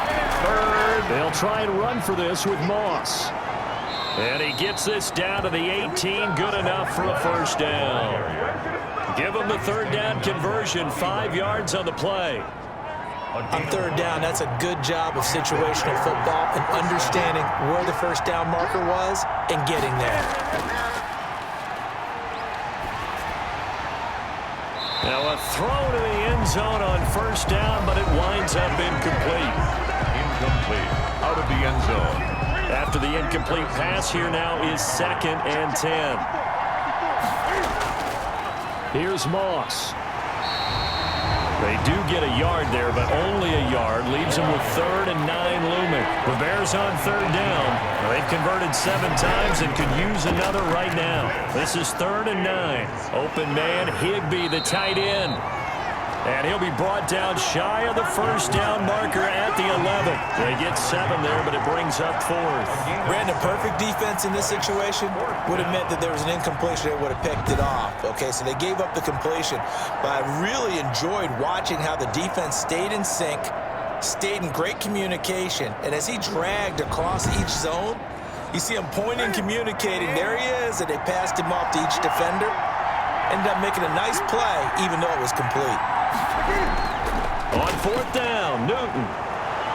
3rd. They'll try and run for this with Moss. And he gets this down to the 18, good enough for a first down. Give him the 3rd down conversion, 5 yards on the play. On 3rd down, that's a good job of situational football and understanding where the first down marker was and getting there. Now a throw to the end zone on first down, but it winds up incomplete. Incomplete. Out of the end zone. After the incomplete pass, here now is 2nd and 10. Here's Moss. They do get a yard there, but only a yard. Leaves them with 3rd and 9 looming. The Bears on 3rd down. They've converted 7 times and could use another right now. This is 3rd and 9. Open man, Higbee, the tight end. And he'll be brought down shy of the first down marker at the 11. They get 7 there, but it brings up 4th. Brandon, perfect defense in this situation would have meant that there was an incompletion. They would have picked it off. Okay, so they gave up the completion. But I really enjoyed watching how the defense stayed in sync, stayed in great communication. And as he dragged across each zone, you see him pointing, communicating. There he is, and they passed him off to each defender. Ended up making a nice play, even though it was complete. On 4th down, Newton.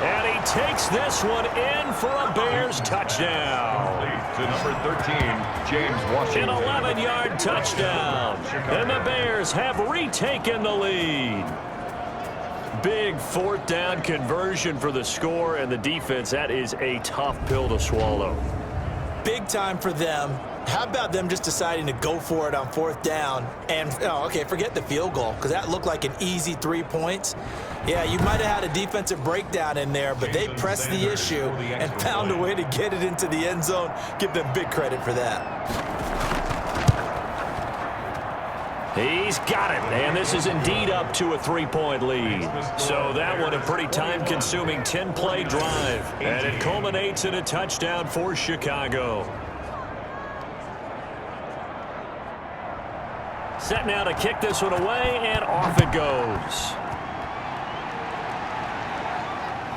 And he takes this one in for a Bears touchdown. To number 13, James Washington. An 11-yard touchdown. And the Bears have retaken the lead. big fourth down conversion for the score, and the defense, that is a tough pill to swallow. Big time for them. How about them just deciding to go for it on fourth down? And, forget the field goal, because that looked like an easy 3 points. Yeah, you might have had a defensive breakdown in there, but they pressed the issue and found a way to get it into the end zone. Give them big credit for that. He's got it, and this is indeed up to a 3-point lead. So that one a pretty time-consuming 10-play drive, and it culminates in a touchdown for Chicago. Set now to kick this one away, and off it goes.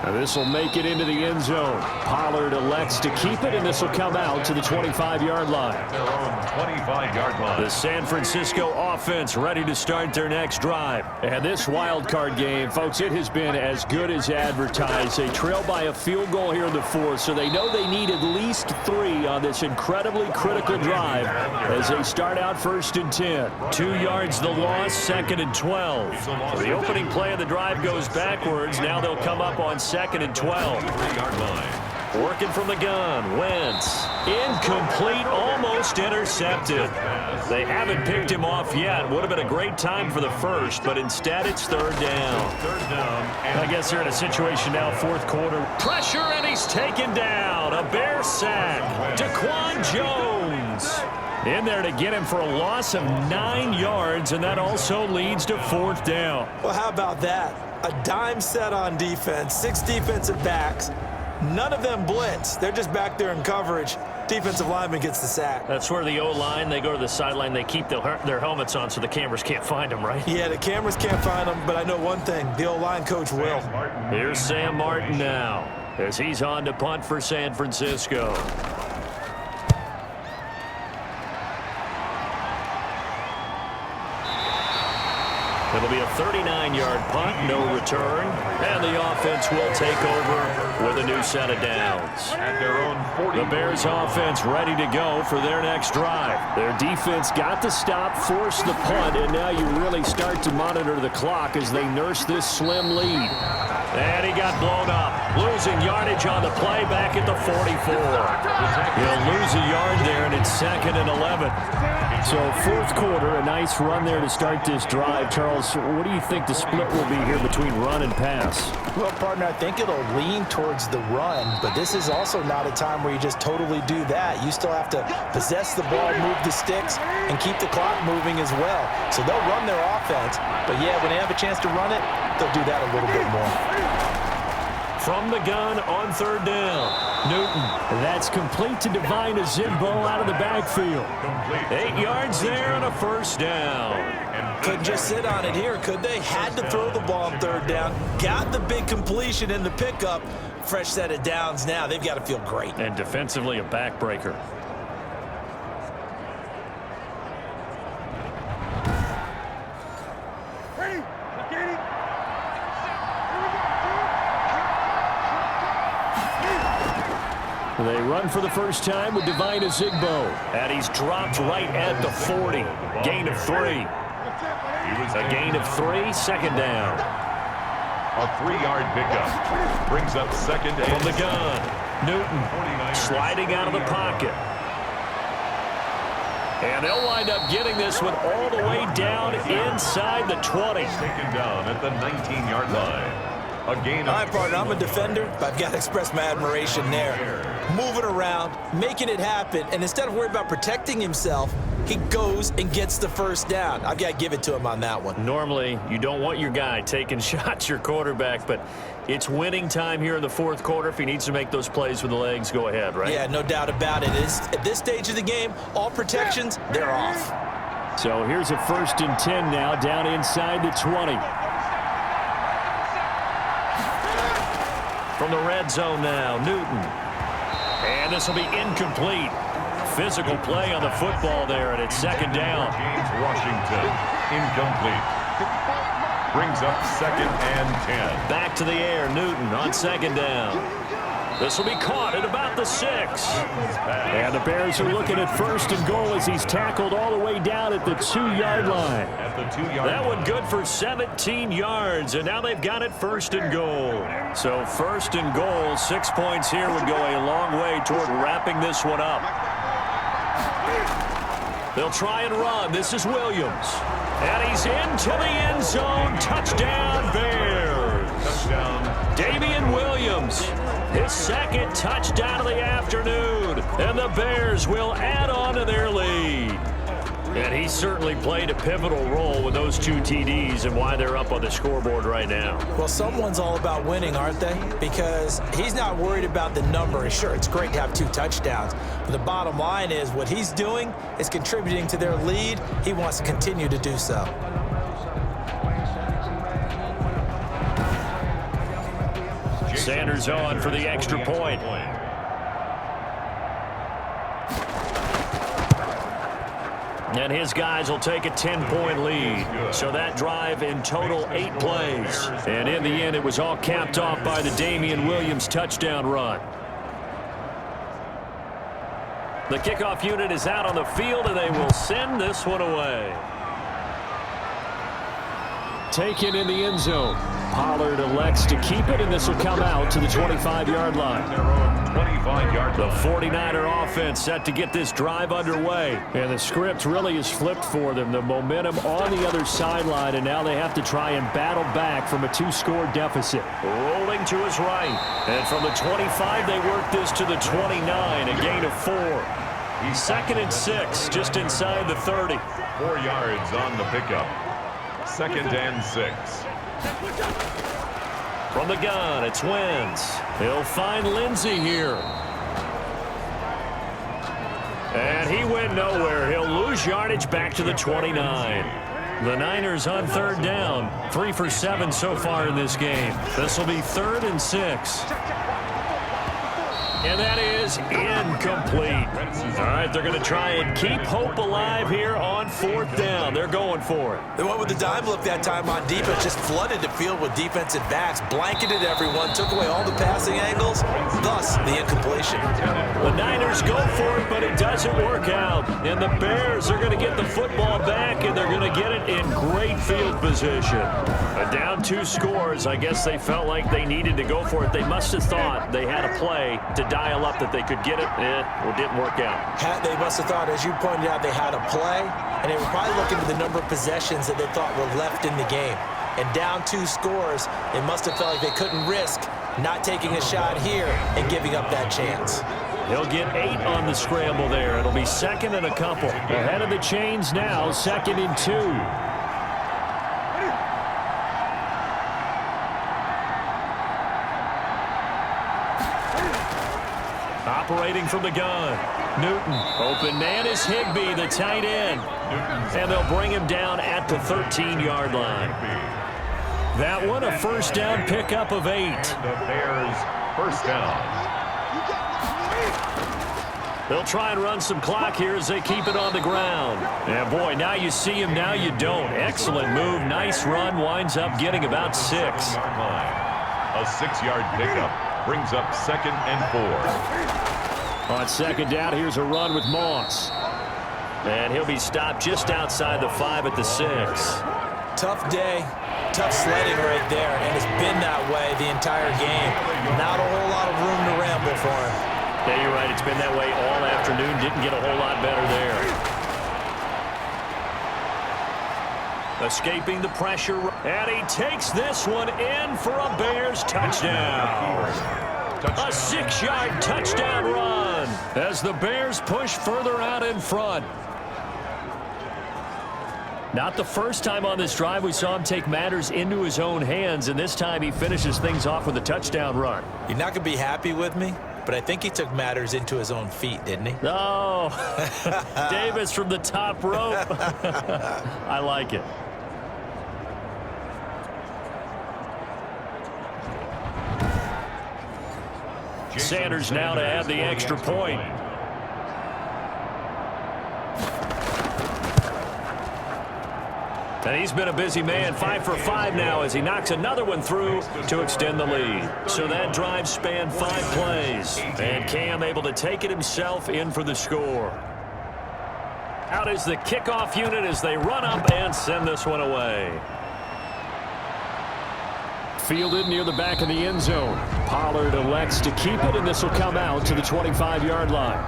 Now this will make it into the end zone. Pollard elects to keep it, and this will come out to the 25-yard line. Their own 25-yard line. The San Francisco offense ready to start their next drive. And this wild card game, folks, it has been as good as advertised. They trail by a field goal here in the fourth, so they know they need at least 3 on this incredibly critical drive as they start out 1st and 10. 2 yards the loss, 2nd and 12. So the opening play of the drive goes backwards. Now they'll come up on 2nd and 12. 3-yard line. Working from the gun, Wentz. Incomplete, almost intercepted. They haven't picked him off yet. Would have been a great time for the first, but instead it's 3rd down. 3rd down. I guess they're in a situation now, 4th quarter. Pressure, and he's taken down. A Bear sack. Daquan Jones in there to get him for a loss of 9 yards, and that also leads to 4th down. Well, how about that? A dime set on defense, 6 defensive backs. None of them blitz. They're just back there in coverage. Defensive lineman gets the sack. That's where the O-line, they go to the sideline, they keep their helmets on so the cameras can't find them, right? Yeah, the cameras can't find them, but I know one thing. The O-line coach will. Here's Sam Martin now as he's on to punt for San Francisco. It'll be a 39-yard punt, no return, and the offense will take over with a new set of downs. At their own 40. The Bears offense ready to go for their next drive. Their defense got the stop, forced the punt, and now you really start to monitor the clock as they nurse this slim lead. And he got blown up, losing yardage on the play back at the 44. He'll lose a yard there, and it's 2nd and 11. So 4th quarter, a nice run there to start this drive. Charles, what do you think the split will be here between run and pass? Well, partner, I think it'll lean towards the run, but this is also not a time where you just totally do that. You still have to possess the ball, move the sticks, and keep the clock moving as well. So they'll run their offense, but yeah, when they have a chance to run it, they'll do that a little bit more. From the gun on 3rd down, Newton. That's complete to Divine Azigbo out of the backfield. 8 yards there and a 1st down. Couldn't just sit on it here, could they? Had to throw the ball on 3rd down. Got the big completion in the pickup. Fresh set of downs now. They've got to feel great. And defensively, a backbreaker. They run for the first time with Divine Azigbo, and he's dropped right at the 40. Gain of 3. A gain of 3, 2nd down. A 3-yard pickup brings up 2nd and From the gun, Newton sliding out of the pocket. And they'll wind up getting this one all the way down inside the 20. taken down at the 19-yard line. A gain of All right, partner, I'm a defender, but I've got to express my admiration there. Moving around, making it happen, and instead of worrying about protecting himself, he goes and gets the 1st down. I've got to give it to him on that one. Normally, you don't want your guy taking shots, your quarterback, but it's winning time here in the 4th quarter. If he needs to make those plays with the legs, go ahead, right? Yeah, no doubt about it. At this stage of the game, all protections, they're off. So here's a 1st and 10 now, down inside the 20. From the red zone now, Newton. And this will be incomplete. Physical play on the football there, and it's 2nd down. James Washington, incomplete. Brings up 2nd and 10. Back to the air, Newton on 2nd down. This will be caught at about the 6. And the Bears are looking at 1st and goal as he's tackled all the way down at the 2-yard line. That one good for 17 yards, and now they've got it 1st and goal. So 1st and goal, 6 points here would go a long way toward wrapping this one up. They'll try and run. This is Williams. And he's into the end zone. Touchdown, Bears. Touchdown. Damian Williams, his 2nd touchdown of the afternoon. And the Bears will add on to their lead. And he certainly played a pivotal role with those 2 TDs and why they're up on the scoreboard right now. Well, someone's all about winning, aren't they? Because he's not worried about the number. Sure, it's great to have 2 touchdowns. But the bottom line is what he's doing is contributing to their lead. He wants to continue to do so. Sanders on for the extra point. And his guys will take a 10-point lead. So that drive in total 8 plays. And in the end, it was all capped off by the Damian Williams touchdown run. The kickoff unit is out on the field, and they will send this one away. Taken in the end zone. Pollard elects to keep it, and this will come out to the 25-yard line. The 49er offense set to get this drive underway. And the script really is flipped for them. The momentum on the other sideline, and now they have to try and battle back from a 2-score deficit. Rolling to his right. And from the 25, they work this to the 29, a gain of 4. 2nd and 6, just inside the 30. 4 yards on the pickup. 2nd and 6. From the gun, it's Wentz. He'll find Lindsey here. And he went nowhere. He'll lose yardage back to the 29. The Niners on 3rd down. 3 for 7 so far in this game. This will be 3rd and 6. And that is incomplete. All right, they're going to try and keep hope alive here on 4th down. They're going for it. They went with the dime look that time on defense, just flooded the field with defensive backs, blanketed everyone, took away all the passing angles, thus the incompletion. The Niners go for it, but it doesn't work out. And the Bears are going to get the football back, and they're going to get it in great field position. A down 2 scores. I guess they felt like they needed to go for it. They must have thought they had a play to dial up that they could get it. It didn't work out. They must have thought, as you pointed out, they had a play, and they were probably looking at the number of possessions that they thought were left in the game. And down 2 scores, they must have felt like they couldn't risk not taking a shot here and giving up that chance. He'll get 8 on the scramble there. It'll be 2nd and a couple. Ahead of the chains now, 2nd and 2. Operating from the gun. Newton. Open man is Higbee, the tight end. And they'll bring him down at the 13-yard line. That one, a 1st down pickup of 8. The Bears, 1st down. They'll try and run some clock here as they keep it on the ground. And boy, now you see him, now you don't. Excellent move, nice run, winds up getting about 6. A 6-yard pickup brings up 2nd and 4. On 2nd down, here's a run with Moss. And he'll be stopped just outside the 5 at the 6. Tough day, tough sledding right there, and it's been that way the entire game. Not a whole lot of room to ramble for him. Yeah, you're right. It's been that way all afternoon. Didn't get a whole lot better there. Escaping the pressure, and he takes this one in for a Bears touchdown. A 6-yard touchdown run as the Bears push further out in front. Not the first time on this drive we saw him take matters into his own hands, and this time he finishes things off with a touchdown run. You're not going to be happy with me, but I think he took matters into his own feet, didn't he? Oh, Davis from the top rope. I like it. Sanders now to add the extra point. And he's been a busy man, 5 for 5 now as he knocks another one through to extend the lead. So that drive spanned 5 plays. And Cam able to take it himself in for the score. Out is the kickoff unit as they run up and send this one away. Fielded near the back of the end zone. Pollard elects to keep it, and this will come out to the 25-yard line.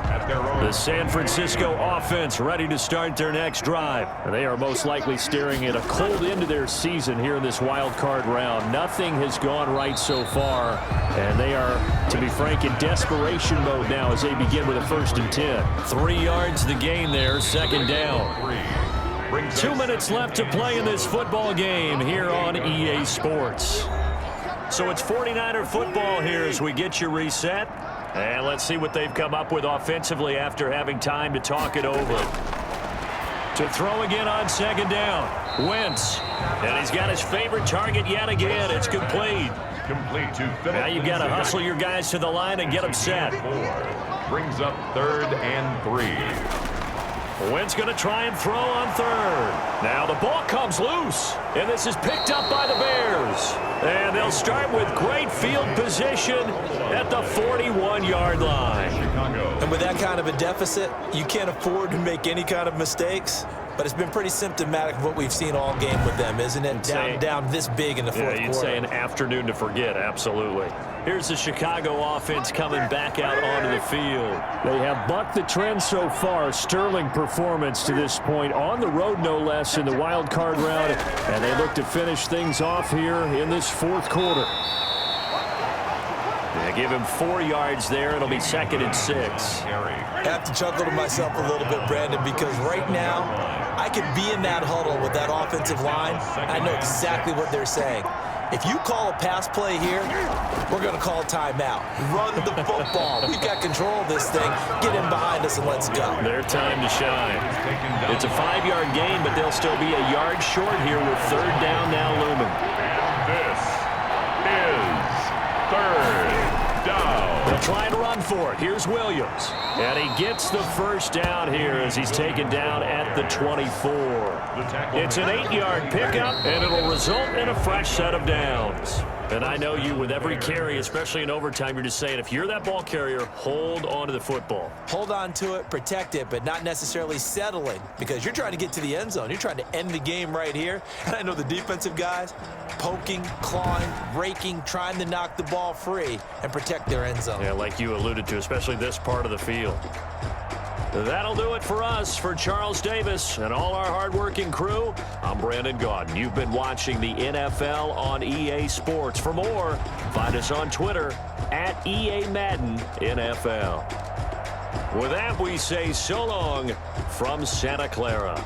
The San Francisco offense ready to start their next drive. And they are most likely staring at a cold end to their season here in this wild card round. Nothing has gone right so far, and they are, to be frank, in desperation mode now as they begin with a 1st and 10. 3 yards the gain there, second down. 2 minutes left to play in this football game here on EA Sports. So it's 49er football here as we get you reset. And let's see what they've come up with offensively after having time to talk it over. To throw again on second down. Wentz. And he's got his favorite target yet again. It's complete. Now you've got to hustle your guys to the line and get them set. Brings up 3rd and 3. Wentz going to try and throw on 3rd. Now the ball comes loose, and this is picked up by the Bears. And they'll start with great field position at the 41-yard line. And with that kind of a deficit, you can't afford to make any kind of mistakes. But it's been pretty symptomatic of what we've seen all game with them, isn't it? Down this big in the fourth quarter. You'd say an afternoon to forget, absolutely. Here's the Chicago offense coming back out onto the field. They have bucked the trend so far. Sterling performance to this point, on the road no less in the wild card round. And they look to finish things off here in this fourth quarter. They give him 4 yards there. It'll be 2nd and 6. I have to chuckle to myself a little bit, Brandon, because right now I could be in that huddle with that offensive line. I know exactly what they're saying. If you call a pass play here, we're going to call timeout. Run the football. We've got control of this thing. Get in behind us and let's go. Their time to shine. It's a 5-yard gain, but they'll still be a yard short here with 3rd down now looming. This is 3rd down. They'll try and run for it. Here's Williams. And he gets the 1st down here as he's taken down at the 24. It's an 8-yard pickup, and it'll result in a fresh set of downs. And I know you, with every carry, especially in overtime, you're just saying, if you're that ball carrier, hold on to the football. Hold on to it, protect it, but not necessarily settling, because you're trying to get to the end zone. You're trying to end the game right here. And I know the defensive guys poking, clawing, raking, trying to knock the ball free and protect their end zone. Yeah, like you alluded to, especially this part of the field. That'll do it for us. For Charles Davis and all our hardworking crew, I'm Brandon Gaudin. You've been watching the NFL on EA Sports. For more, find us on Twitter at EA Madden NFL. With that, we say so long from Santa Clara.